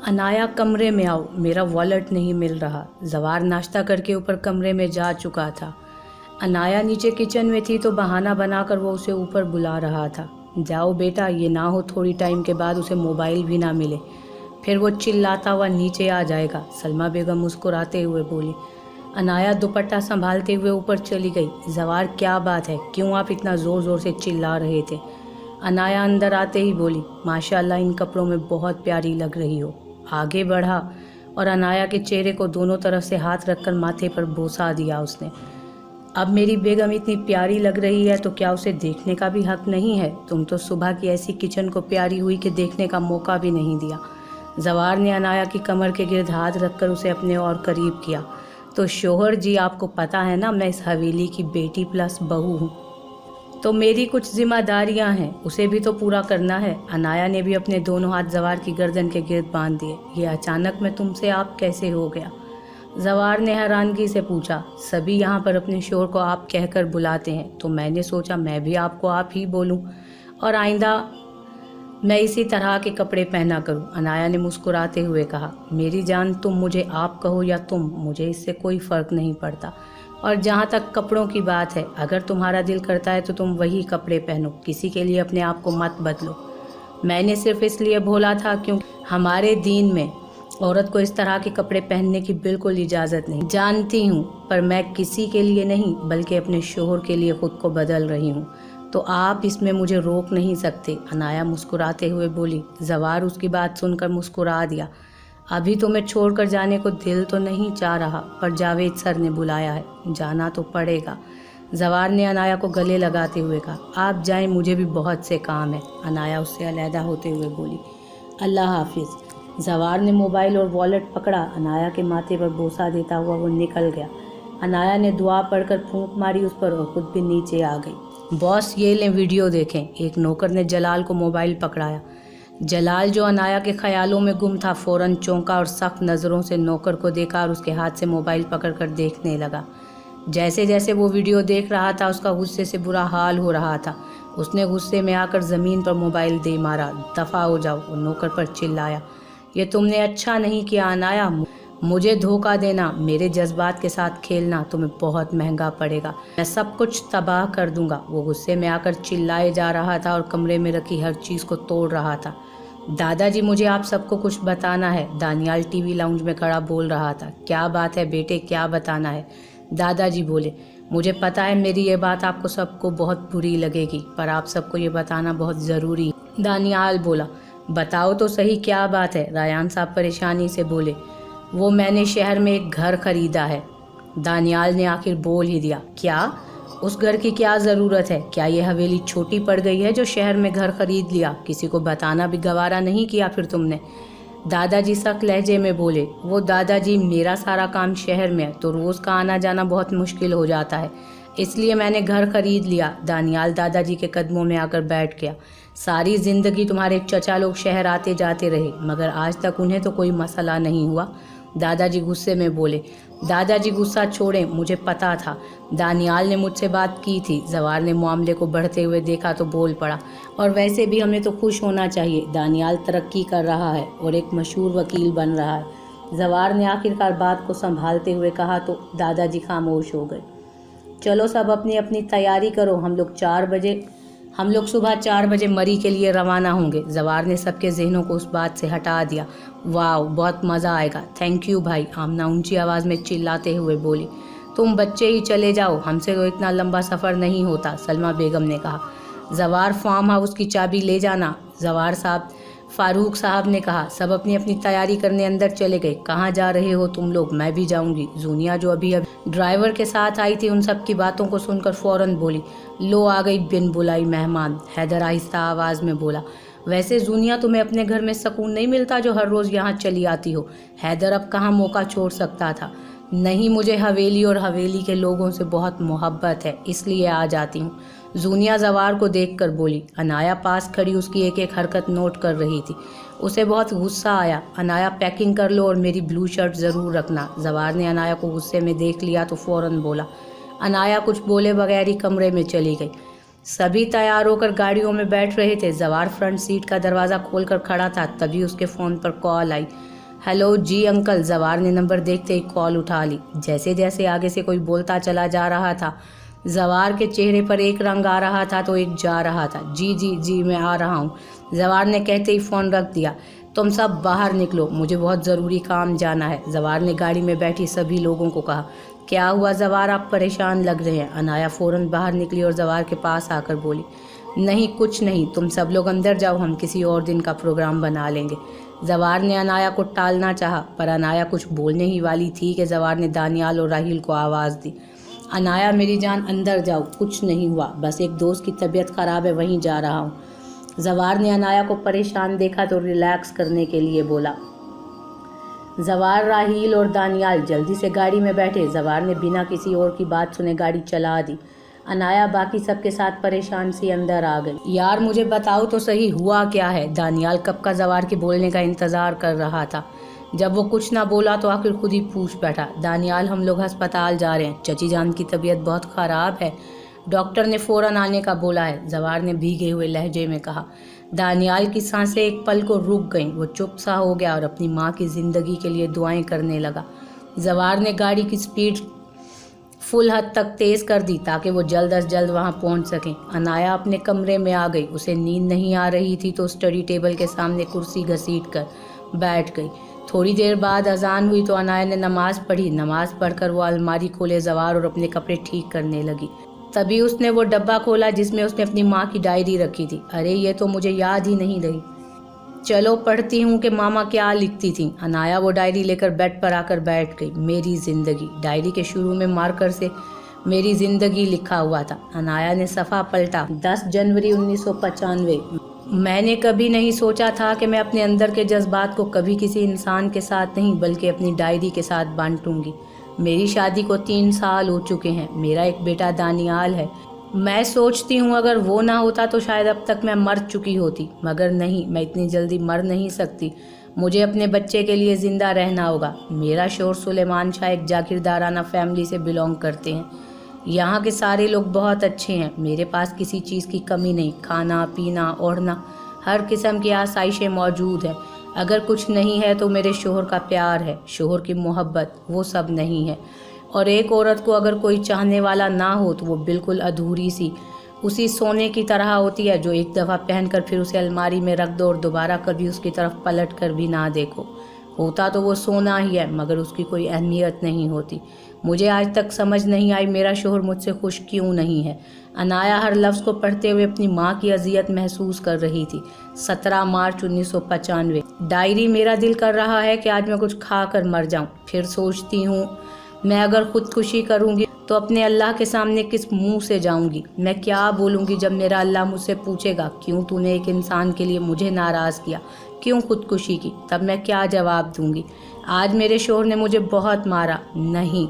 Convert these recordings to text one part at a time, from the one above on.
अनाया कमरे में आओ, मेरा वॉलेट नहीं मिल रहा। जवार नाश्ता करके ऊपर कमरे में जा चुका था। अनाया नीचे किचन में थी तो बहाना बनाकर वो उसे ऊपर बुला रहा था। जाओ बेटा, ये ना हो थोड़ी टाइम के बाद उसे मोबाइल भी ना मिले, फिर वो चिल्लाता हुआ नीचे आ जाएगा। सलमा बेगम मुस्कुराते हुए बोली। अनाया दुपट्टा संभालते हुए ऊपर चली गई। जवार, क्या बात है, क्यों आप इतना ज़ोर ज़ोर से चिल्ला रहे थे? अनाया अंदर आते ही बोली, माशाल्लाह इन कपड़ों में बहुत प्यारी लग रही हो। आगे बढ़ा और अनाया के चेहरे को दोनों तरफ से हाथ रखकर माथे पर बोसा दिया उसने। अब मेरी बेगम इतनी प्यारी लग रही है तो क्या उसे देखने का भी हक नहीं है? तुम तो सुबह की ऐसी किचन को प्यारी हुई कि देखने का मौका भी नहीं दिया। जवार ने अनाया की कमर के गिर्द हाथ रखकर उसे अपने और करीब किया। तो शोहर जी, आपको पता है ना, मैं इस हवेली की बेटी प्लस बहू हूँ, तो मेरी कुछ जिम्मेदारियां हैं, उसे भी तो पूरा करना है। अनाया ने भी अपने दोनों हाथ जवार की गर्दन के गिर्द बांध दिए। ये अचानक मैं तुमसे आप कैसे हो गया? जवार ने हैरानगी से पूछा। सभी यहाँ पर अपने शोहर को आप कहकर बुलाते हैं, तो मैंने सोचा मैं भी आपको आप ही बोलूँ और आइंदा मैं इसी तरह के कपड़े पहना करूं। अनाया ने मुस्कुराते हुए कहा, मेरी जान, तुम मुझे आप कहो या तुम, मुझे इससे कोई फ़र्क नहीं पड़ता। और जहाँ तक कपड़ों की बात है, अगर तुम्हारा दिल करता है तो तुम वही कपड़े पहनो, किसी के लिए अपने आप को मत बदलो। मैंने सिर्फ इसलिए बोला था क्योंकि हमारे दीन में औरत को इस तरह के कपड़े पहनने की बिल्कुल इजाज़त नहीं। जानती हूँ, पर मैं किसी के लिए नहीं बल्कि अपने शोहर के लिए ख़ुद को बदल रही हूँ, तो आप इसमें मुझे रोक नहीं सकते। अनाया मुस्कुराते हुए बोली। जवार उसकी बात सुनकर मुस्कुरा दिया। अभी तुम्हें छोड़कर जाने को दिल तो नहीं चाह रहा, पर जावेद सर ने बुलाया है, जाना तो पड़ेगा। जवार ने अनाया को गले लगाते हुए कहा, आप जाएं, मुझे भी बहुत से काम है। अनाया उससे अलहदा होते हुए बोली, अल्लाह हाफिज़। जवार ने मोबाइल और वॉलेट पकड़ा। अनाया के माथे पर बोसा देता हुआ वो निकल गया। अनाया ने दुआ पढ़कर फूंक मारी उस पर और खुद भी नीचे आ गई। बॉस, ये लें, वीडियो देखें। एक नौकर ने जलाल को मोबाइल पकड़ाया। जलाल, जो अनाया के ख्यालों में गुम था, फ़ौरन चौंका और सख्त नज़रों से नौकर को देखा और उसके हाथ से मोबाइल पकड़कर देखने लगा। जैसे जैसे वो वीडियो देख रहा था उसका गुस्से से बुरा हाल हो रहा था। उसने गुस्से में आकर ज़मीन पर मोबाइल दे मारा। दफ़ा हो जाओ, वो नौकर पर चिल्लाया। ये तुमने अच्छा नहीं किया अनाया, मुझे धोखा देना, मेरे जज्बात के साथ खेलना तुम्हें बहुत महंगा पड़ेगा। मैं सब कुछ तबाह कर दूंगा। वो गुस्से में आकर चिल्लाए जा रहा था और कमरे में रखी हर चीज़ को तोड़ रहा था। दादाजी, मुझे आप सबको कुछ बताना है। दानियाल टीवी लाउंज में खड़ा बोल रहा था। क्या बात है बेटे, क्या बताना है? दादाजी बोले, मुझे पता है मेरी ये बात आपको सबको बहुत बुरी लगेगी, पर आप सबको ये बताना बहुत ज़रूरी है। दानियाल बोला, बताओ तो सही, क्या बात है? रायान साहब परेशानी से बोले, वो मैंने शहर में एक घर खरीदा है। दानियाल ने आखिर बोल ही दिया, क्या? उस घर की क्या ज़रूरत है? क्या ये हवेली छोटी पड़ गई है जो शहर में घर खरीद लिया? किसी को बताना भी गवारा नहीं किया फिर तुमने? दादाजी सख्त लहजे में बोले, वो दादाजी, मेरा सारा काम शहर में है तो रोज़ का आना जाना बहुत मुश्किल हो जाता है, इसलिए मैंने घर खरीद लिया। दानियाल दादाजी के कदमों में आकर बैठ गया। सारी ज़िंदगी तुम्हारे चचा लोग शहर आते जाते रहे, मगर आज तक उन्हें तो कोई मसला नहीं हुआ। दादाजी गुस्से में बोले। दादाजी गुस्सा छोड़ें, मुझे पता था, दानियाल ने मुझसे बात की थी। जवार ने मामले को बढ़ते हुए देखा तो बोल पड़ा, और वैसे भी हमें तो खुश होना चाहिए, दानियाल तरक्की कर रहा है और एक मशहूर वकील बन रहा है। जवार ने आखिरकार बात को संभालते हुए कहा तो दादाजी खामोश हो गए। चलो सब अपनी अपनी तैयारी करो, हम लोग सुबह 4 बजे मरी के लिए रवाना होंगे। जवार ने सबके जहनों को उस बात से हटा दिया। वाह, बहुत मज़ा आएगा। थैंक यू भाई, आमना ऊंची आवाज़ में चिल्लाते हुए बोली। तुम बच्चे ही चले जाओ, हमसे तो इतना लंबा सफ़र नहीं होता, सलमा बेगम ने कहा। जवार, फार्म हाउस की चाबी ले जाना। जवार साहब, फारूक साहब ने कहा। सब अपनी अपनी तैयारी करने अंदर चले गए। कहाँ जा रहे हो तुम लोग? मैं भी जाऊंगी। जूनिया, जो अभी ड्राइवर के साथ आई थी, उन सब की बातों को सुनकर फ़ौरन बोली, लो आ गई बिन बुलाई मेहमान। हैदर आहिस्ता आवाज़ में बोला, वैसे जूनिया, तुम्हें अपने घर में सुकून नहीं मिलता जो हर रोज़ यहाँ चली आती हो? हैदर अब कहाँ मौका छोड़ सकता था। नहीं, मुझे हवेली और हवेली के लोगों से बहुत मोहब्बत है, इसलिए आ जाती हूँ। जूनिया जवार को देखकर बोली। अनाया पास खड़ी उसकी एक एक हरकत नोट कर रही थी। उसे बहुत गुस्सा आया। अनाया, पैकिंग कर लो और मेरी ब्लू शर्ट ज़रूर रखना। जवार ने अनाया को गुस्से में देख लिया तो फ़ौरन बोला। अनाया कुछ बोले बगैर ही कमरे में चली गई। सभी तैयार होकर गाड़ियों में बैठ रहे थे। जवार फ्रंट सीट का दरवाज़ा खोलकर खड़ा था, तभी उसके फ़ोन पर कॉल आई। हेलो जी अंकल। जवार ने नंबर देखते ही कॉल उठा ली। जैसे जैसे आगे से कोई बोलता चला जा रहा था, जवार के चेहरे पर एक रंग आ रहा था तो एक जा रहा था। जी जी जी मैं आ रहा हूँ, जवार ने कहते ही फ़ोन रख दिया। तुम सब बाहर निकलो, मुझे बहुत ज़रूरी काम जाना है, जवार ने गाड़ी में बैठी सभी लोगों को कहा। क्या हुआ जवार, आप परेशान लग रहे हैं। अनाया फ़ौरन बाहर निकली और जवार के पास आकर बोली, नहीं कुछ नहीं, तुम सब लोग अंदर जाओ, हम किसी और दिन का प्रोग्राम बना लेंगे। जवार ने अनाया को टालना चाहा, पर अनाया कुछ बोलने ही वाली थी कि जवार ने दानियाल और राहील को आवाज़ दी। अनाया मेरी जान अंदर जाओ, कुछ नहीं हुआ, बस एक दोस्त की तबीयत ख़राब है, वहीं जा रहा हूँ। जवार ने अनाया को परेशान देखा तो रिलैक्स करने के लिए बोला। जवार, राहील और दानियाल जल्दी से गाड़ी में बैठे। जवार ने बिना किसी और की बात सुने गाड़ी चला दी। अनाया बाकी सबके साथ परेशान सी अंदर आ गई। यार मुझे बताओ तो सही, हुआ क्या है। दानियाल कब का जवार के बोलने का इंतज़ार कर रहा था। जब वो कुछ ना बोला तो आखिर खुद ही पूछ बैठा, दानियाल हम लोग अस्पताल जा रहे हैं, चची जान की तबीयत बहुत ख़राब है, डॉक्टर ने फ़ौरन आने का बोला है, जवार ने भीगे हुए लहजे में कहा। दानियाल की सांसें एक पल को रुक गईं। वो चुप सा हो गया और अपनी माँ की ज़िंदगी के लिए दुआएं करने लगा। जवार ने गाड़ी की स्पीड फुल हद तक तेज़ कर दी ताकि वो जल्द अज जल्द वहाँ पहुँच सकें। अनाया अपने कमरे में आ गई। उसे नींद नहीं आ रही थी तो स्टडी टेबल के सामने कुर्सी घसीट कर बैठ गई। थोड़ी देर बाद अजान हुई तो अनाया ने नमाज़ पढ़ी। नमाज़ पढ़कर वो अलमारी खोले जवार और अपने कपड़े ठीक करने लगी। तभी उसने वो डब्बा खोला जिसमें उसने अपनी माँ की डायरी रखी थी। अरे ये तो मुझे याद ही नहीं रही, चलो पढ़ती हूँ कि मामा क्या लिखती थी। अनाया वो डायरी लेकर बेड पर आकर बैठ गई। मेरी ज़िंदगी, डायरी के शुरू में मार्कर से मेरी ज़िंदगी लिखा हुआ था। अनाया ने सफ़ा पलटा। 10 जनवरी 1995। मैंने कभी नहीं सोचा था कि मैं अपने अंदर के जज्बात को कभी किसी इंसान के साथ नहीं बल्कि अपनी डायरी के साथ बांटूंगी। मेरी शादी को 3 साल हो चुके हैं। मेरा एक बेटा दानियाल है। मैं सोचती हूँ अगर वो ना होता तो शायद अब तक मैं मर चुकी होती, मगर नहीं, मैं इतनी जल्दी मर नहीं सकती। मुझे अपने बच्चे के लिए ज़िंदा रहना होगा। मेरा शोहर सुलेमान शाह एक जागीरदाराना फैमिली से बिलोंग करते हैं। यहाँ के सारे लोग बहुत अच्छे हैं। मेरे पास किसी चीज़ की कमी नहीं, खाना पीना ओढ़ना हर किस्म की आसाइशें मौजूद हैं। अगर कुछ नहीं है तो मेरे शोहर का प्यार है, शोहर की मोहब्बत, वो सब नहीं है। और एक औरत को अगर कोई चाहने वाला ना हो तो वो बिल्कुल अधूरी सी उसी सोने की तरह होती है जो एक दफ़ा पहनकर फिर उसे अलमारी में रख दो और दोबारा कभी उसकी तरफ पलट कर भी ना देखो। होता तो वो सोना ही है मगर उसकी कोई अहमियत नहीं होती। मुझे आज तक समझ नहीं आई मेरा शोहर मुझसे खुश क्यों नहीं है। अनाया हर लफ्ज़ को पढ़ते हुए अपनी माँ की अजियत महसूस कर रही थी। 17 मार्च 1995। डायरी, मेरा दिल कर रहा है कि आज मैं कुछ खा कर मर जाऊँ। फिर सोचती हूँ मैं अगर खुदकुशी करूँगी तो अपने अल्लाह के सामने किस मुंह से जाऊँगी। मैं क्या बोलूँगी जब मेरा अल्लाह मुझसे पूछेगा क्यों तूने एक इंसान के लिए मुझे नाराज़ किया, क्यों खुदकुशी की। तब मैं क्या जवाब दूँगी। आज मेरे शोहर ने मुझे बहुत मारा, नहीं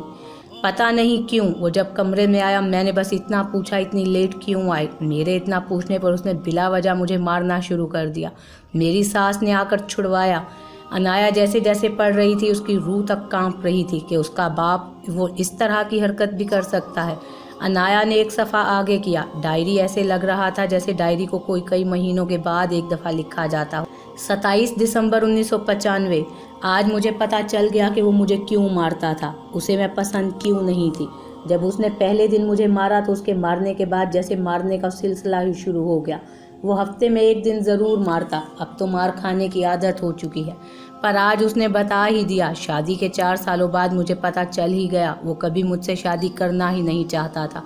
पता नहीं क्यों। वो जब कमरे में आया मैंने बस इतना पूछा, इतनी लेट क्यों आई। मेरे इतना पूछने पर उसने बिला वजह मुझे मारना शुरू कर दिया। मेरी सास ने आकर छुड़वाया। अनाया जैसे जैसे पढ़ रही थी उसकी रूह तक कांप रही थी कि उसका बाप वो इस तरह की हरकत भी कर सकता है। अनाया ने एक सफ़ा आगे किया। डायरी ऐसे लग रहा था जैसे डायरी को कोई कई महीनों के बाद एक दफ़ा लिखा जाता हो। 27 दिसंबर 1995। आज मुझे पता चल गया कि वो मुझे क्यों मारता था, उसे मैं पसंद क्यों नहीं थी। जब उसने पहले दिन मुझे मारा तो उसके मारने के बाद जैसे मारने का सिलसिला ही शुरू हो गया। वो हफ्ते में एक दिन ज़रूर मारता। अब तो मार खाने की आदत हो चुकी है। पर आज उसने बता ही दिया। शादी के 4 सालों बाद मुझे पता चल ही गया वो कभी मुझसे शादी करना ही नहीं चाहता था,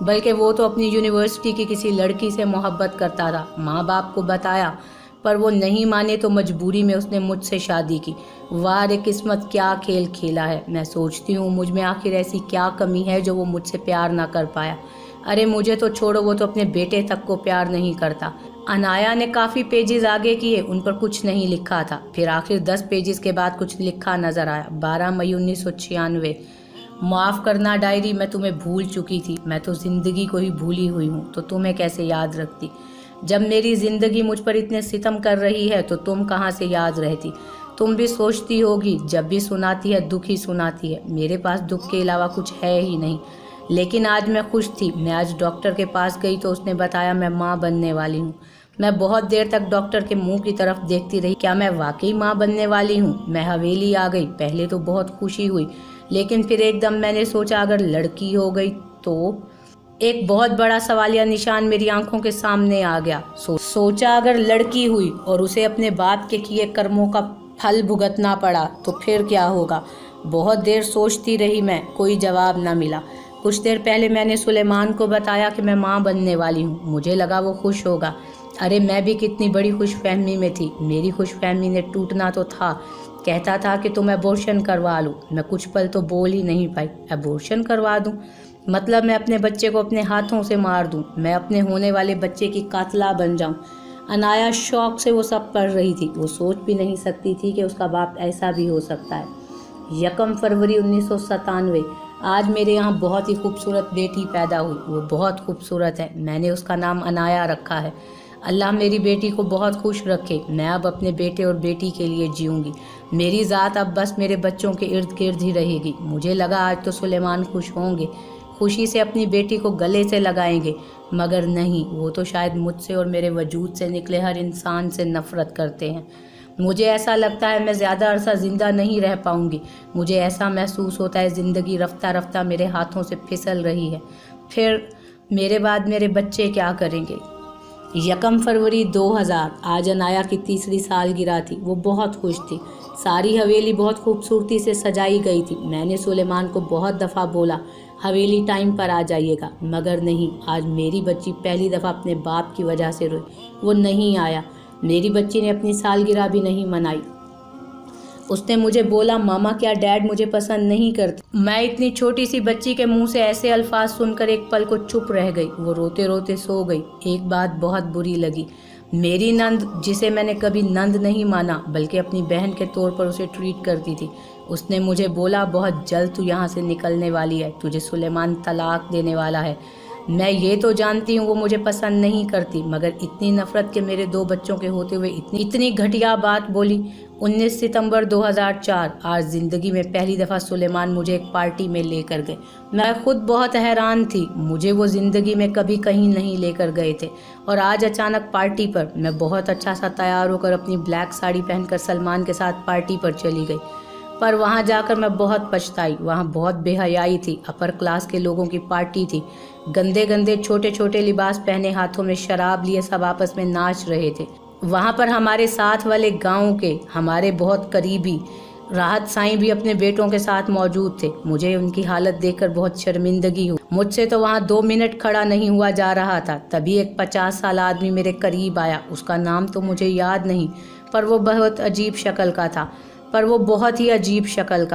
बल्कि वो तो अपनी यूनिवर्सिटी की किसी लड़की से मोहब्बत करता था। माँ बाप को बताया पर वो नहीं माने तो मजबूरी में उसने मुझसे शादी की। वाह रे किस्मत, क्या खेल खेला है। मैं सोचती हूँ मुझ में आखिर ऐसी क्या कमी है जो वो मुझसे प्यार ना कर पाया। अरे मुझे तो छोड़ो, वो तो अपने बेटे तक को प्यार नहीं करता। अनाया ने काफ़ी पेजेस आगे किए, उन पर कुछ नहीं लिखा था। फिर आखिर 10 पेजेस के बाद कुछ लिखा नजर आया। 12 मई 1996। माफ़ करना डायरी, मैं तुम्हें भूल चुकी थी। मैं तो ज़िंदगी को ही भूली हुई हूँ तो तुम्हें कैसे याद रखती। जब मेरी ज़िंदगी मुझ पर इतने सितम कर रही है तो तुम कहाँ से याद रहती। तुम भी सोचती होगी जब भी सुनाती है दुख ही सुनाती है। मेरे पास दुख के अलावा कुछ है ही नहीं। लेकिन आज मैं खुश थी। मैं आज डॉक्टर के पास गई तो उसने बताया मैं माँ बनने वाली हूँ। میں بہت دیر تک ڈاکٹر کے منہ کی طرف دیکھتی رہی. کیا میں واقعی ماں بننے والی ہوں؟ میں حویلی آ گئی. پہلے تو بہت خوشی ہوئی، لیکن پھر ایک دم میں نے سوچا اگر لڑکی ہو گئی تو. ایک بہت بڑا سوالیہ نشان میری آنکھوں کے سامنے آ گیا. سوچا اگر لڑکی ہوئی اور اسے اپنے باپ کے کیے کرموں کا پھل بھگتنا پڑا تو پھر کیا ہوگا؟ بہت دیر سوچتی رہی میں، کوئی جواب نہ ملا. کچھ دیر پہلے میں نے سلیمان کو بتایا کہ میں ماں بننے والی ہوں. مجھے لگا وہ خوش ہوگا. ارے میں بھی کتنی بڑی خوش فہمی میں تھی. میری خوش فہمی نے ٹوٹنا تو تھا. کہتا تھا کہ تم ایبورشن کروا لو. میں کچھ پل تو بول ہی نہیں پائی. ایبورشن کروا دوں؟ مطلب میں اپنے بچے کو اپنے ہاتھوں سے مار دوں؟ میں اپنے ہونے والے بچے کی قاتلہ بن جاؤں؟ عنایا شوق سے وہ سب پڑھ رہی تھی. وہ سوچ بھی نہیں سکتی تھی کہ اس کا باپ ایسا بھی ہو سکتا ہے. 1 فروری 1997. آج میرے یہاں بہت ہی خوبصورت بیٹی پیدا ہوئی. وہ بہت خوبصورت ہے. میں نے اس کا نام عنایا رکھا ہے. اللہ میری بیٹی کو بہت خوش رکھے. میں اب اپنے بیٹے اور بیٹی کے لیے جیوں گی. میری ذات اب بس میرے بچوں کے ارد گرد ہی رہے گی. مجھے لگا آج تو سلیمان خوش ہوں گے، خوشی سے اپنی بیٹی کو گلے سے لگائیں گے، مگر نہیں، وہ تو شاید مجھ سے اور میرے وجود سے نکلے ہر انسان سے نفرت کرتے ہیں. مجھے ایسا لگتا ہے میں زیادہ عرصہ زندہ نہیں رہ پاؤں گی. مجھے ایسا محسوس ہوتا ہے زندگی رفتہ رفتہ میرے ہاتھوں سے پھسل رہی ہے. پھر میرے بعد میرے بچے کیا کریں گے؟ 1 فروری 2000. آج عنایا کی 3ری سالگرہ تھی. وہ بہت خوش تھی. ساری حویلی بہت خوبصورتی سے سجائی گئی تھی. میں نے سلیمان کو بہت دفعہ بولا حویلی ٹائم پر آ جائیے گا، مگر نہیں. آج میری بچی پہلی دفعہ اپنے باپ کی وجہ سے روئی. وہ نہیں آیا. میری بچی نے اپنی سالگرہ بھی نہیں منائی. اس نے مجھے بولا ماما کیا ڈیڈ مجھے پسند نہیں کرتے؟ میں اتنی چھوٹی سی بچی کے منہ سے ایسے الفاظ سن کر ایک پل کو چپ رہ گئی. وہ روتے روتے سو گئی. ایک بات بہت بری لگی. میری نند، جسے میں نے کبھی نند نہیں مانا بلکہ اپنی بہن کے طور پر اسے ٹریٹ کرتی تھی، اس نے مجھے بولا بہت جلد تو یہاں سے نکلنے والی ہے. تجھے سلیمان طلاق دینے والا ہے. میں یہ تو جانتی ہوں وہ مجھے پسند نہیں کرتی، مگر اتنی نفرت کہ میرے 2 بچوں کے ہوتے ہوئے اتنی گھٹیا بات بولی. 19 ستمبر 2004. آج زندگی میں پہلی دفعہ سلیمان مجھے ایک پارٹی میں لے کر گئے. میں خود بہت حیران تھی. مجھے وہ زندگی میں کبھی کہیں نہیں لے کر گئے تھے، اور آج اچانک پارٹی پر. میں بہت اچھا سا تیار ہو کر اپنی بلیک ساڑی پہن کر سلمان کے ساتھ پارٹی پر چلی گئی. پر وہاں جا کر میں بہت پچھتائی. وہاں بہت بے حیائی تھی. اپر کلاس کے لوگوں کی پارٹی تھی. گندے گندے چھوٹے چھوٹے لباس پہنے، ہاتھوں میں شراب لیے سب آپس میں ناچ رہے تھے. وہاں پر ہمارے ساتھ والے گاؤں کے ہمارے بہت قریبی راحت سائیں بھی اپنے بیٹوں کے ساتھ موجود تھے. مجھے ان کی حالت دیکھ کر بہت شرمندگی ہوئی. مجھ سے تو وہاں 2 منٹ کھڑا نہیں ہوا جا رہا تھا. تبھی ایک 50 سال آدمی میرے قریب آیا. اس کا نام تو مجھے یاد نہیں، پر وہ بہت عجیب شکل کا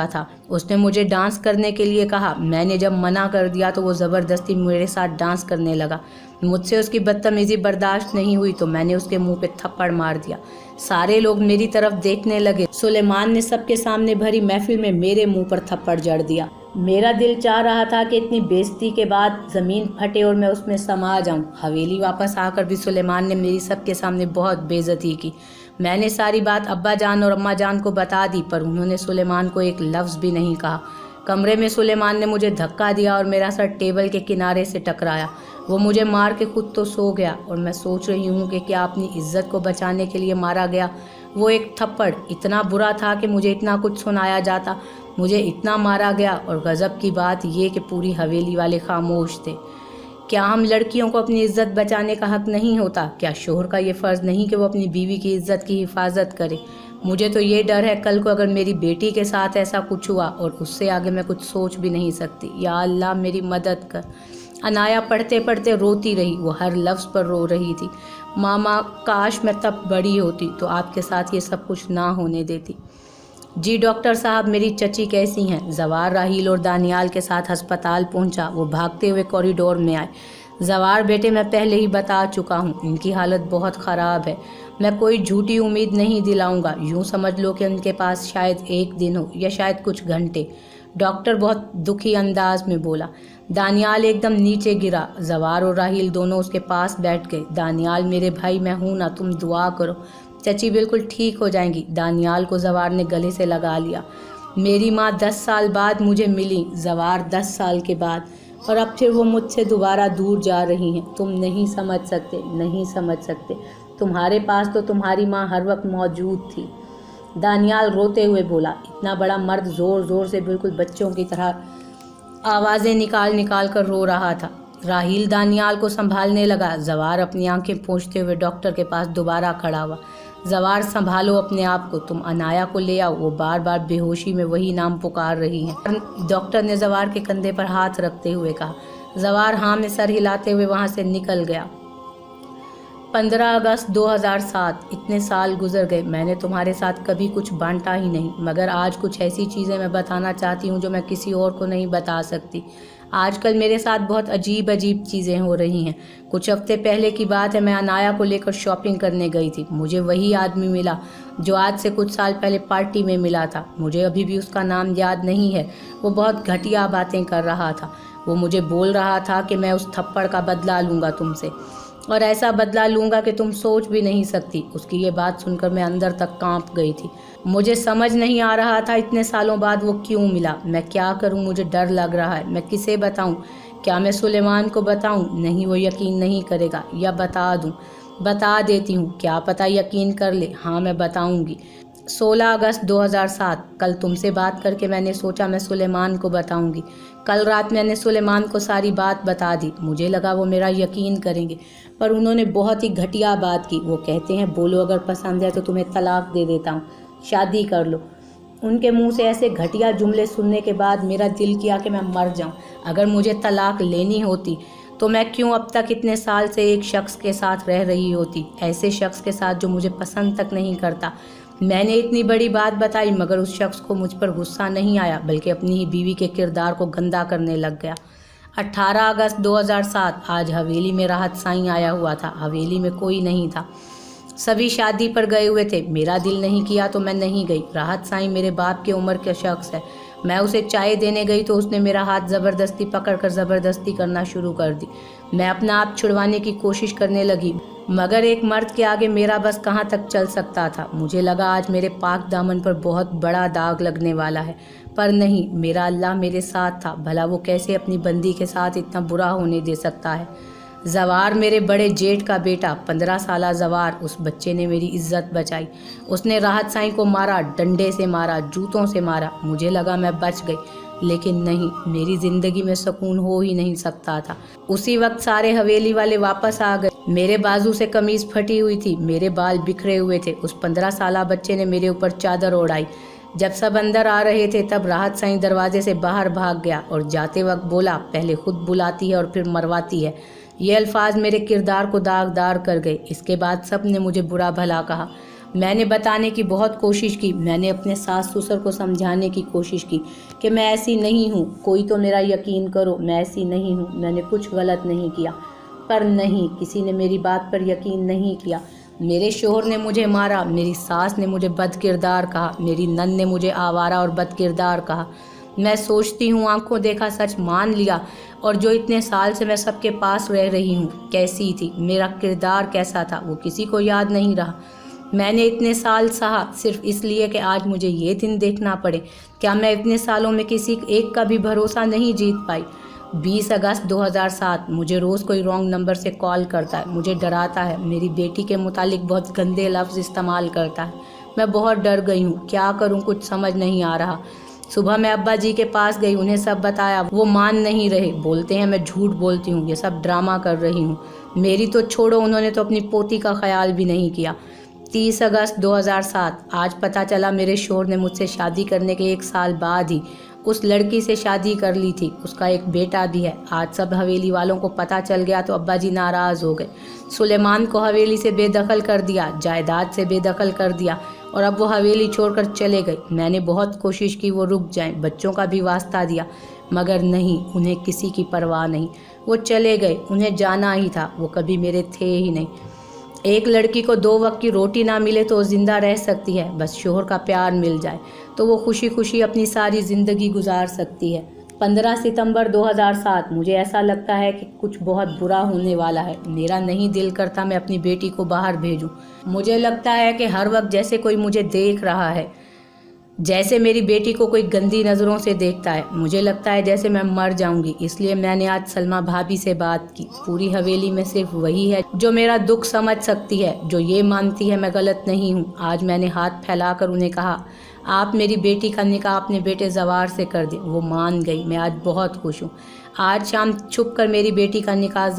تھا. اس نے مجھے ڈانس کرنے کے لیے کہا. میں نے جب منع کر دیا تو وہ زبردستی میرے ساتھ ڈانس کرنے لگا. مجھ سے اس کی بدتمیزی برداشت نہیں ہوئی تو میں نے اس کے منہ پہ تھپڑ مار دیا. سارے لوگ میری طرف دیکھنے لگے. سلیمان نے سب کے سامنے بھری محفل میں میرے منہ پر تھپڑ جڑ دیا. میرا دل چاہ رہا تھا کہ اتنی بےزتی کے بعد زمین پھٹے اور میں اس میں سما جاؤں. حویلی واپس آ کر بھی سلیمان نے میری سب کے سامنے بہت بے عزتی کی. میں نے ساری بات ابا جان اور اماں جان کو بتا دی، پر انہوں نے سلیمان کو ایک لفظ بھی نہیں کہا. کمرے میں سلیمان نے مجھے دھکا دیا اور میرا سر ٹیبل کے کنارے سے ٹکرایا. وہ مجھے مار کے خود تو سو گیا، اور میں سوچ رہی ہوں کہ کیا اپنی عزت کو بچانے کے لیے مارا گیا. وہ ایک تھپڑ اتنا برا تھا کہ مجھے اتنا کچھ سنایا جاتا. مجھے اتنا مارا گیا، اور غضب کی بات یہ کہ پوری حویلی والے خاموش تھے. کیا ہم لڑکیوں کو اپنی عزت بچانے کا حق نہیں ہوتا؟ کیا شوہر کا یہ فرض نہیں کہ وہ اپنی بیوی کی عزت کی حفاظت کرے؟ مجھے تو یہ ڈر ہے کل کو اگر میری بیٹی کے ساتھ ایسا کچھ ہوا، اور اس سے آگے میں کچھ سوچ بھی نہیں سکتی. یا اللہ میری مدد کر. عنایا پڑھتے پڑھتے روتی رہی. وہ ہر لفظ پر رو رہی تھی. ماما کاش میں تب بڑی ہوتی تو آپ کے ساتھ یہ سب کچھ نہ ہونے دیتی. جی ڈاکٹر صاحب، میری چچی کیسی ہیں؟ زوار راحیل اور دانیال کے ساتھ ہسپتال پہنچا. وہ بھاگتے ہوئے کوریڈور میں آئے. زوار بیٹے میں پہلے ہی بتا چکا ہوں، ان کی حالت بہت خراب ہے. میں کوئی جھوٹی امید نہیں دلاؤں گا. یوں سمجھ لو کہ ان کے پاس شاید 1 دن ہو یا شاید کچھ گھنٹے. ڈاکٹر بہت دکھی انداز میں بولا. دانیال ایک دم نیچے گرا. زوار اور راحیل دونوں اس کے پاس بیٹھ گئے. دانیال میرے بھائی میں ہوں نا، تم دعا کرو، چچی بالکل ٹھیک ہو جائیں گی. دانیال کو زوار نے گلے سے لگا لیا. میری ماں 10 سال بعد مجھے ملی. زوار 10 سال کے بعد، اور اب پھر وہ مجھ سے دوبارہ دور جا رہی ہیں. تم نہیں سمجھ سکتے. تمہارے پاس تو تمہاری ماں ہر وقت موجود تھی۔ دانیال روتے ہوئے بولا۔ اتنا بڑا مرد زور زور سے بالکل بچوں کی طرح آوازیں نکال نکال کر رو رہا تھا۔ راہیل دانیال کو سنبھالنے لگا۔ زوار اپنی آنکھیں پوچھتے ہوئے ڈاکٹر کے پاس دوبارہ کھڑا ہوا۔ زوار سنبھالو اپنے آپ کو، تم انایا کو لے آؤ، وہ بار بار بے ہوشی میں وہی نام پکار رہی ہیں۔ ڈاکٹر نے زوار کے کندھے پر ہاتھ رکھتے ہوئے کہا۔ زوار ہاں میں سر ہلاتے ہوئے وہاں سے نکل گیا۔ 15 اگست 2007 اتنے سال گزر گئے، میں نے تمہارے ساتھ کبھی کچھ بانٹا ہی نہیں، مگر آج کچھ ایسی چیزیں میں بتانا چاہتی ہوں جو میں کسی اور کو نہیں بتا سکتی۔ آج کل میرے ساتھ بہت عجیب چیزیں ہو رہی ہیں۔ کچھ ہفتے پہلے کی بات ہے، میں انایا کو لے کر شاپنگ کرنے گئی تھی۔ مجھے وہی آدمی ملا جو آج سے کچھ سال پہلے پارٹی میں ملا تھا۔ مجھے ابھی بھی اس کا نام یاد نہیں ہے۔ وہ بہت گھٹیا باتیں کر رہا تھا۔ وہ مجھے بول رہا تھا کہ میں اس تھپڑ کا بدلہ لوں گا تم سے، اور ایسا بدلہ لوں گا کہ تم سوچ بھی نہیں سکتی۔ اس کی یہ بات سن کر میں اندر تک کانپ گئی تھی۔ مجھے سمجھ نہیں آ رہا تھا اتنے سالوں بعد وہ کیوں ملا۔ میں کیا کروں، مجھے ڈر لگ رہا ہے۔ میں کسے بتاؤں؟ کیا میں سلیمان کو بتاؤں؟ نہیں، وہ یقین نہیں کرے گا۔ یا بتا دوں؟ بتا دیتی ہوں، کیا پتہ یقین کر لے۔ ہاں میں بتاؤں گی۔ 16 اگست 2007 کل تم سے بات کر کے میں نے سوچا میں سلیمان کو بتاؤں گی۔ کل رات میں نے سلیمان کو ساری بات بتا دی۔ مجھے لگا وہ میرا یقین کریں گے، پر انہوں نے بہت ہی گھٹیا بات کی۔ وہ کہتے ہیں بولو اگر پسند ہے تو تمہیں طلاق دے دیتا ہوں، شادی کر لو۔ ان کے منہ سے ایسے گھٹیا جملے سننے کے بعد میرا دل کیا کہ میں مر جاؤں۔ اگر مجھے طلاق لینی ہوتی تو میں کیوں اب تک اتنے سال سے ایک شخص کے ساتھ رہ رہی ہوتی، ایسے شخص کے ساتھ جو مجھے پسند تک نہیں کرتا۔ میں نے اتنی بڑی بات بتائی مگر اس شخص کو مجھ پر غصہ نہیں آیا، بلکہ اپنی ہی بیوی کے کردار کو گندا کرنے لگ گیا۔ 18 اگست 2007 آج حویلی میں راحت سائیں آیا ہوا تھا۔ حویلی میں کوئی نہیں تھا، سبھی شادی پر گئے ہوئے تھے۔ میرا دل نہیں کیا تو میں نہیں گئی۔ راحت سائیں میرے باپ کی عمر کا شخص ہے۔ میں اسے چائے دینے گئی تو اس نے میرا ہاتھ زبردستی پکڑ کر زبردستی کرنا شروع کر دی۔ میں اپنا آپ چھڑوانے کی کوشش کرنے لگی، مگر ایک مرد کے آگے میرا بس کہاں تک چل سکتا تھا۔ مجھے لگا آج میرے پاک دامن پر بہت بڑا داغ لگنے والا ہے، پر نہیں، میرا اللہ میرے ساتھ تھا۔ بھلا وہ کیسے اپنی بندی کے ساتھ اتنا برا ہونے دے سکتا ہے؟ زوار میرے بڑے جیٹ کا بیٹا، 15 سالہ زوار، اس بچے نے میری عزت بچائی۔ اس نے راحت سائیں کو مارا، ڈنڈے سے مارا، جوتوں سے مارا۔ مجھے لگا میں بچ گئی، لیکن نہیں، میری زندگی میں سکون ہو ہی نہیں سکتا تھا۔ اسی وقت سارے حویلی والے واپس آ گئے۔ میرے بازو سے قمیض پھٹی ہوئی تھی، میرے بال بکھرے ہوئے تھے۔ اس 15 سالہ بچے نے میرے اوپر چادر اوڑھائی۔ جب سب اندر آ رہے تھے تب راحت سائیں دروازے سے باہر بھاگ گیا اور جاتے وقت بولا، پہلے خود بلاتی ہے اور پھر مرواتی ہے۔ یہ الفاظ میرے کردار کو داغدار کر گئے۔ اس کے بعد سب نے مجھے برا بھلا کہا۔ میں نے بتانے کی بہت کوشش کی، میں نے اپنے ساس سسر کو سمجھانے کی کوشش کی کہ میں ایسی نہیں ہوں، کوئی تو میرا یقین کرو، میں ایسی نہیں ہوں، میں نے کچھ غلط نہیں کیا۔ پر نہیں، کسی نے میری بات پر یقین نہیں کیا۔ میرے شوہر نے مجھے مارا، میری ساس نے مجھے بد کردار کہا، میری نند نے مجھے آوارہ اور بد کردار کہا۔ میں سوچتی ہوں آنکھوں دیکھا سچ مان لیا، اور جو اتنے سال سے میں سب کے پاس رہ رہی ہوں، کیسی تھی، میرا کردار کیسا تھا، وہ کسی کو یاد نہیں رہا۔ میں نے اتنے سال سہا صرف اس لیے کہ آج مجھے یہ دن دیکھنا پڑے۔ کیا میں اتنے سالوں میں کسی ایک کا بھی بھروسہ نہیں جیت پائی؟ 20 اگست 2007 مجھے روز کوئی رانگ نمبر سے کال کرتا ہے، مجھے ڈراتا ہے، میری بیٹی کے متعلق بہت گندے لفظ استعمال کرتا ہے۔ میں بہت ڈر گئی ہوں، کیا کروں، کچھ سمجھ نہیں آ رہا۔ صبح میں ابا جی کے پاس گئی، انہیں سب بتایا، وہ مان نہیں رہے، بولتے ہیں میں جھوٹ بولتی ہوں، یہ سب ڈرامہ کر رہی ہوں۔ میری تو چھوڑو، انہوں نے تو اپنی پوتی کا خیال بھی نہیں کیا۔ 30 اگست 2007 آج پتہ چلا میرے شوہر نے مجھ سے شادی کرنے کے 1 سال بعد ہی اس لڑکی سے شادی کر لی تھی۔ اس کا ایک بیٹا بھی ہے۔ آج سب حویلی والوں کو پتہ چل گیا تو ابا جی ناراض ہو گئے۔ سلیمان کو حویلی سے بے دخل کر دیا، جائیداد سے بے دخل کر دیا، اور اب وہ حویلی چھوڑ کر چلے گئے۔ میں نے بہت کوشش کی وہ رک جائیں، بچوں کا بھی واسطہ دیا، مگر نہیں، انہیں کسی کی پرواہ نہیں۔ وہ چلے گئے، انہیں جانا ہی تھا، وہ کبھی میرے تھے ہی نہیں۔ ایک لڑکی کو 2 وقت کی روٹی نہ ملے تو وہ زندہ رہ سکتی ہے، بس شوہر کا پیار مل جائے تو وہ خوشی خوشی اپنی ساری زندگی گزار سکتی ہے۔ 15 ستمبر 2007 مجھے ایسا لگتا ہے کہ کچھ بہت برا ہونے والا ہے۔ میرا نہیں دل کرتا میں اپنی بیٹی کو باہر بھیجوں۔ مجھے لگتا ہے کہ ہر وقت جیسے کوئی مجھے دیکھ رہا ہے۔ जैसे मेरी बेटी को कोई गंदी नज़रों से देखता है। मुझे लगता है जैसे मैं मर जाऊंगी, इसलिए मैंने आज सलमा भाभी से बात की। पूरी हवेली में सिर्फ वही है जो मेरा दुख समझ सकती है, जो ये मानती है मैं गलत नहीं हूँ। आज मैंने हाथ फैलाकर उन्हें कहा, आप मेरी बेटी का निकाह अपने बेटे जवार से कर दें। वो मान गई। मैं आज बहुत खुश हूँ। आज शाम छुप कर मेरी बेटी का निकाह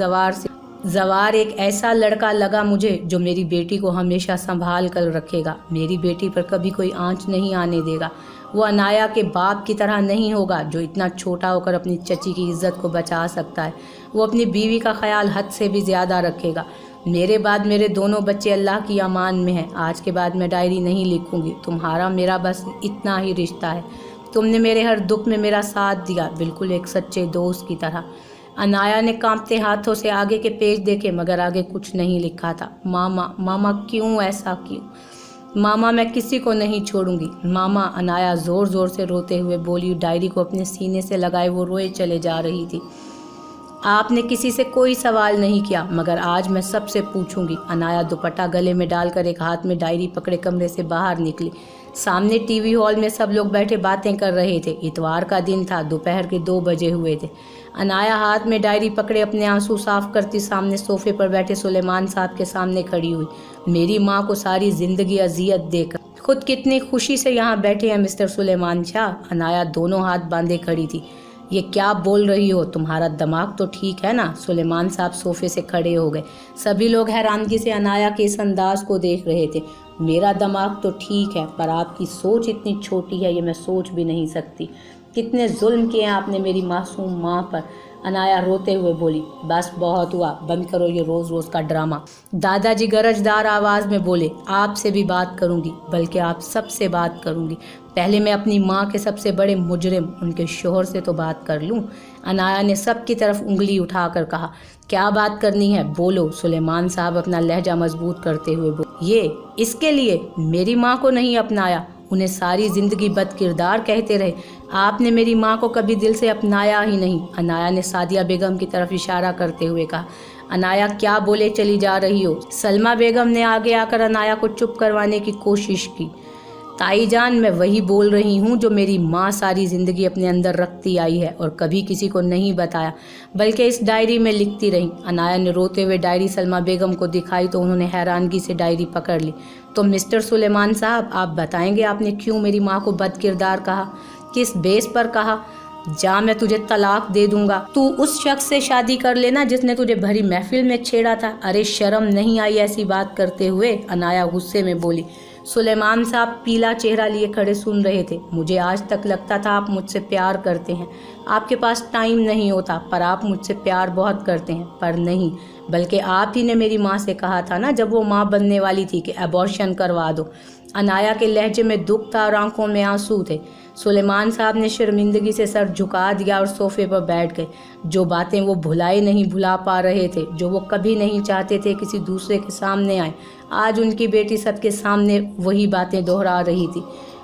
जवार एक ऐसा लड़का लगा मुझे जो मेरी बेटी को हमेशा संभाल कर रखेगा। मेरी बेटी पर कभी कोई आंच नहीं आने देगा। वो अनाया के बाप की तरह नहीं होगा जो इतना छोटा होकर अपनी चची की इज्जत को बचा सकता है। वो अपनी बीवी का ख्याल हद से भी ज़्यादा रखेगा। मेरे बाद मेरे दोनों बच्चे अल्लाह की अमान में हैं। आज के बाद मैं डायरी नहीं लिखूंगी। तुम्हारा मेरा बस इतना ही रिश्ता है। तुमने मेरे हर दुख में मेरा साथ दिया, बिल्कुल एक सच्चे दोस्त की तरह। अनाया ने कांपते हाथों से आगे के पेज देखे, मगर आगे कुछ नहीं लिखा था। मामा, मामा क्यों ऐसा क्यों? मामा मैं किसी को नहीं छोड़ूंगी। मामा, अनाया ज़ोर ज़ोर से रोते हुए बोली। डायरी को अपने सीने से लगाए वो रोए चले जा रही थी। आपने किसी से कोई सवाल नहीं किया, मगर आज मैं सबसे पूछूंगी। अनाया दुपट्टा गले में डालकर एक हाथ में डायरी पकड़े कमरे से बाहर निकली। सामने टीवी हॉल में सब लोग बैठे बातें कर रहे थे। इतवार का दिन था, दोपहर के 2 बजे हुए थे। अनाया हाथ में डायरी पकड़े अपने आंसू साफ करती सामने सोफे पर बैठे सुलेमान साहब के सामने खड़ी हुई। मेरी माँ को सारी जिंदगी अजियत देकर खुद कितनी खुशी से यहाँ बैठे हैं मिस्टर सुलेमान शाह। अनाया दोनों हाथ बांधे खड़ी थी। ये क्या बोल रही हो? तुम्हारा दिमाग तो ठीक है ना? सुलेमान साहब सोफे से खड़े हो गए। सभी लोग हैरानगी से अनाया के इस अंदाज को देख रहे थे। मेरा दिमाग तो ठीक है, पर आपकी सोच इतनी छोटी है, ये मैं सोच भी नहीं सकती। कितने जुल्म किए हैं आपने मेरी मासूम माँ पर। अनाया रोते हुए बोली, बस बहुत हुआ, बंद करो ये रोज़ रोज़ का ड्रामा। दादाजी गरजदार आवाज़ में बोले, आपसे भी बात करूंगी, बल्कि आप सबसे बात करूंगी। पहले मैं अपनी माँ के सबसे बड़े मुजरिम उनके शोहर से तो बात कर लूँ। अनाया ने सबकी तरफ उंगली उठाकर कहा, क्या बात करनी है, बोलो। सुलेमान साहब अपना लहजा मजबूत करते हुए बोले, ये इसके लिए मेरी माँ को नहीं अपनाया, उन्हें सारी ज़िंदगी बदकिरदार कहते रहे। आपने मेरी माँ को कभी दिल से अपनाया ही नहीं। अनाया ने सादिया बेगम की तरफ इशारा करते हुए कहा। अनाया क्या बोले चली जा रही हो? सलमा बेगम ने आगे आकर अनाया को चुप करवाने की कोशिश की। ताई जान, मैं वही बोल रही हूँ जो मेरी माँ सारी ज़िंदगी अपने अंदर रखती आई है और कभी किसी को नहीं बताया, बल्कि इस डायरी में लिखती रही। अनाया ने रोते हुए डायरी सलमा बेगम को दिखाई तो उन्होंने हैरानगी से डायरी पकड़ ली। तो मिस्टर सुलेमान साहब, आप बताएंगे आपने क्यों मेरी माँ को बदकिरदार कहा? किस बेस पर कहा? जा, मैं तुझे तलाक दे दूंगा। तू उस शख्स से शादी कर लेना जिसने तुझे भरी महफिल में छेड़ा था। अरे शर्म नहीं आई ऐसी बात करते हुए? अनाया गुस्से में बोली। सुलेमान साहब पीला चेहरा लिए खड़े सुन रहे थे। मुझे आज तक लगता था आप मुझसे प्यार करते हैं, आपके पास टाइम नहीं होता, पर आप मुझसे प्यार बहुत करते हैं। पर नहीं, बल्कि आप ही ने मेरी माँ से कहा था ना जब वो माँ बनने वाली थी कि अबॉर्शन करवा दो। अनाया के लहजे में दुख था और आंखों में आंसू थे। सुलेमान साहब ने शर्मिंदगी से सर झुका दिया और सोफे पर बैठ गए। जो बातें वो भुलाई नहीं भुला पा रहे थे, जो वो कभी नहीं चाहते थे किसी दूसरे के सामने आए, आज उनकी बेटी सबके सामने वही बातें दोहरा रही थी।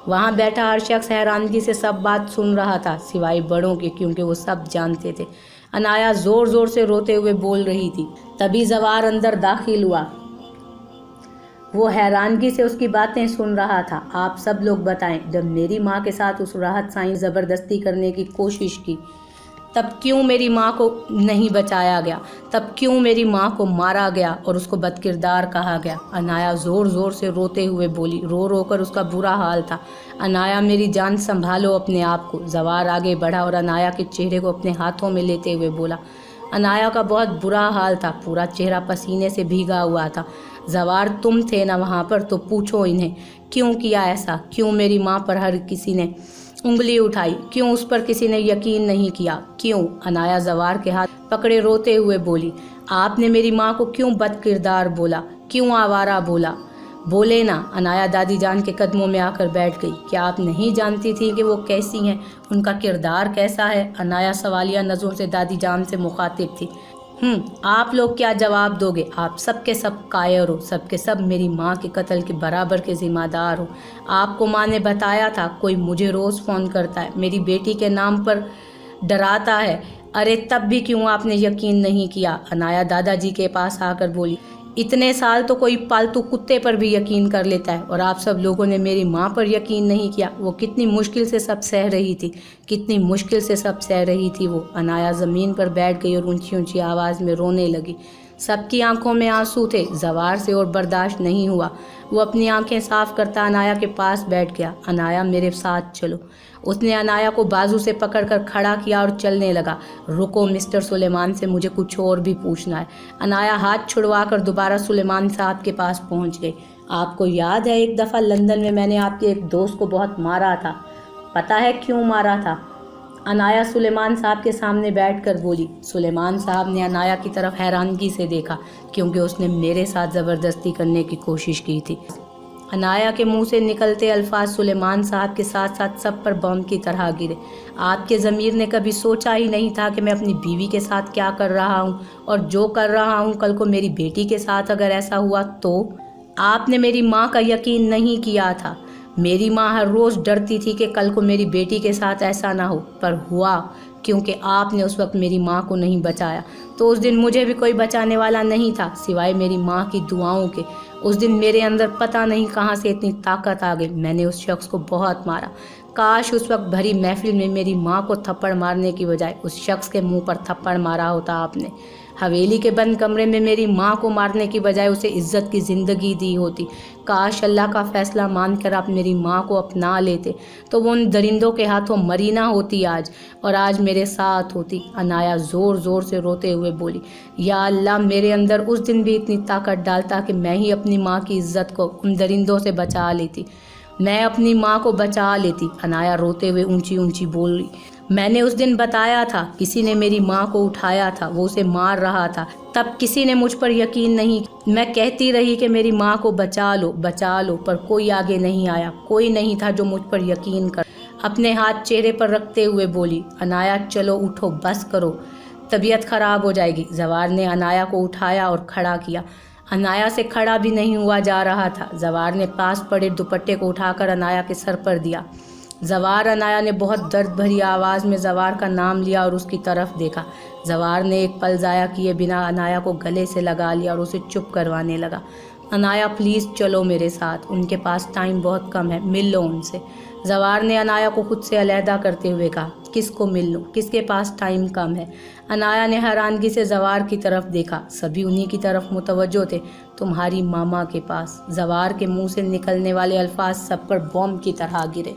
वहाँ बैठा हर शख्स हैरानगी से सब बात सुन रहा था, सिवाय बड़ों के, क्योंकि वो सब जानते थे। अनाया ज़ोर ज़ोर से रोते हुए बोल रही थी। तभी जवार अंदर दाखिल हुआ। वो हैरानगी से उसकी बातें सुन रहा था। आप सब लोग बताएं, जब मेरी माँ के साथ उस राहत साईं ज़बरदस्ती करने की कोशिश की, तब क्यों मेरी माँ को नहीं बचाया गया? तब क्यों मेरी माँ को मारा गया और उसको बदकिरदार कहा गया? अनाया ज़ोर ज़ोर से रोते हुए बोली। रो रो कर उसका बुरा हाल था। अनाया, मेरी जान संभालो अपने आप को। जवार आगे बढ़ा और अनाया के चेहरे को अपने हाथों में लेते हुए बोला। अनाया का बहुत बुरा हाल था, पूरा चेहरा पसीने से भीगा हुआ था। जवार, तुम थे ना वहाँ पर, तो पूछो इन्हें क्यों किया ऐसा? क्यों मेरी माँ पर हर किसी ने उंगली उठाई? क्यों उस पर किसी ने यकीन नहीं किया? क्यों? अनाया जवार के हाथ पकड़े रोते हुए बोली। आपने मेरी माँ को क्यों बदकिरदार बोला? क्यों आवारा बोला? बोले ना। अनाया दादी जान के कदमों में आकर बैठ गई। क्या आप नहीं जानती थी कि वो कैसी हैं, उनका किरदार कैसा है? अनाया सवालिया नज़रों से दादी जान से मुखातिब थी। आप लोग क्या जवाब दोगे? आप सबके सब कायर हो, सबके सब मेरी माँ के कत्ल के बराबर के ज़िम्मेदार हो। आपको माँ ने बताया था, कोई मुझे रोज़ फ़ोन करता है, मेरी बेटी के नाम पर डराता है। अरे तब भी क्यों आपने यकीन नहीं किया? अनाया दादाजी के पास आकर बोली। اتنے سال تو کوئی پالتو کتے پر بھی یقین کر لیتا ہے، اور آپ سب لوگوں نے میری ماں پر یقین نہیں کیا۔ وہ کتنی مشکل سے سب سہ رہی تھی، کتنی مشکل سے سب سہ رہی تھی وہ۔ انایا زمین پر بیٹھ گئی اور اونچی اونچی آواز میں رونے لگی۔ سب کی آنکھوں میں آنسو تھے، زوار سے اور برداشت نہیں ہوا۔ وہ اپنی آنکھیں صاف کرتا انایا کے پاس بیٹھ گیا۔ انایا میرے ساتھ چلو۔ اس نے انایا کو بازو سے پکڑ کر کھڑا کیا اور چلنے لگا۔ رکو مسٹر سلیمان سے مجھے کچھ اور بھی پوچھنا ہے۔ انایا ہاتھ چھڑوا کر دوبارہ سلیمان صاحب کے پاس پہنچ گئی۔ آپ کو یاد ہے ایک دفعہ لندن میں نے آپ کے ایک دوست کو بہت مارا تھا؟ پتہ ہے کیوں مارا تھا؟ انایا سلیمان صاحب کے سامنے بیٹھ کر بولی۔ سلیمان صاحب نے انایا کی طرف حیرانگی سے دیکھا، کیونکہ اس نے میرے ساتھ زبردستی کرنے کی کوشش کی تھی۔ انایا کے منہ سے نکلتے الفاظ سلیمان صاحب کے ساتھ ساتھ سب پر بم کی طرح گرے۔ آپ کے ضمیر نے کبھی سوچا ہی نہیں تھا کہ میں اپنی بیوی کے ساتھ کیا کر رہا ہوں، اور جو کر رہا ہوں کل کو میری بیٹی کے ساتھ اگر ایسا ہوا تو؟ آپ نے میری ماں کا یقین نہیں کیا تھا۔ میری ماں ہر روز ڈرتی تھی کہ کل کو میری بیٹی کے ساتھ ایسا نہ ہو، پر ہوا، کیونکہ آپ نے اس وقت میری ماں کو نہیں بچایا۔ تو اس دن مجھے بھی کوئی بچانے والا نہیں تھا سوائے میری ماں کی دعاؤں کے۔ اس دن میرے اندر پتہ نہیں کہاں سے اتنی طاقت آ گئی، میں نے اس شخص کو بہت مارا۔ کاش اس وقت بھری محفل میں میری ماں کو تھپڑ مارنے کی بجائے اس شخص کے منہ پر تھپڑ مارا ہوتا آپ نے۔ حویلی کے بند کمرے میں میری ماں کو مارنے کی بجائے اسے عزت کی زندگی دی ہوتی۔ کاش اللہ کا فیصلہ مان کر آپ میری ماں کو اپنا لیتے تو وہ ان درندوں کے ہاتھوں مری نہ ہوتی آج، اور آج میرے ساتھ ہوتی۔ انایا زور زور سے روتے ہوئے بولی، یا اللہ میرے اندر اس دن بھی اتنی طاقت ڈالتا کہ میں ہی اپنی ماں کی عزت کو ان درندوں سے بچا لیتی، میں اپنی ماں کو بچا لیتی۔ انایا روتے ہوئے اونچی اونچی بولی، میں نے اس دن بتایا تھا، کسی نے میری ماں کو اٹھایا تھا، وہ اسے مار رہا تھا، تب کسی نے مجھ پر یقین نہیں۔ میں کہتی رہی کہ میری ماں کو بچا لو بچا لو، پر کوئی آگے نہیں آیا، کوئی نہیں تھا جو مجھ پر یقین کر۔ اپنے ہاتھ چہرے پر رکھتے ہوئے بولی، انایا چلو اٹھو، بس کرو، طبیعت خراب ہو جائے گی۔ زوار نے انایا کو اٹھایا اور کھڑا کیا۔ انایا سے کھڑا بھی نہیں ہوا جا رہا تھا۔ زوار نے پاس پڑے دوپٹے کو اٹھا کر انایا کے سر پر دیا۔ زوار، انایا نے بہت درد بھری آواز میں زوار کا نام لیا اور اس کی طرف دیکھا۔ زوار نے ایک پل ضائع کیے بنا انایا کو گلے سے لگا لیا اور اسے چپ کروانے لگا۔ انایا پلیز چلو میرے ساتھ، ان کے پاس ٹائم بہت کم ہے، مل لو ان سے۔ زوار نے انایا کو خود سے علیحدہ کرتے ہوئے کہا، کس کو مل لوں، کس کے پاس ٹائم کم ہے؟ انایا نے حیرانگی سے زوار کی طرف دیکھا، سبھی انہی کی طرف متوجہ تھے، تمہاری ماما کے پاس۔ زوار کے منہ سے نکلنے والے الفاظ سب پر بم کی طرح گرے۔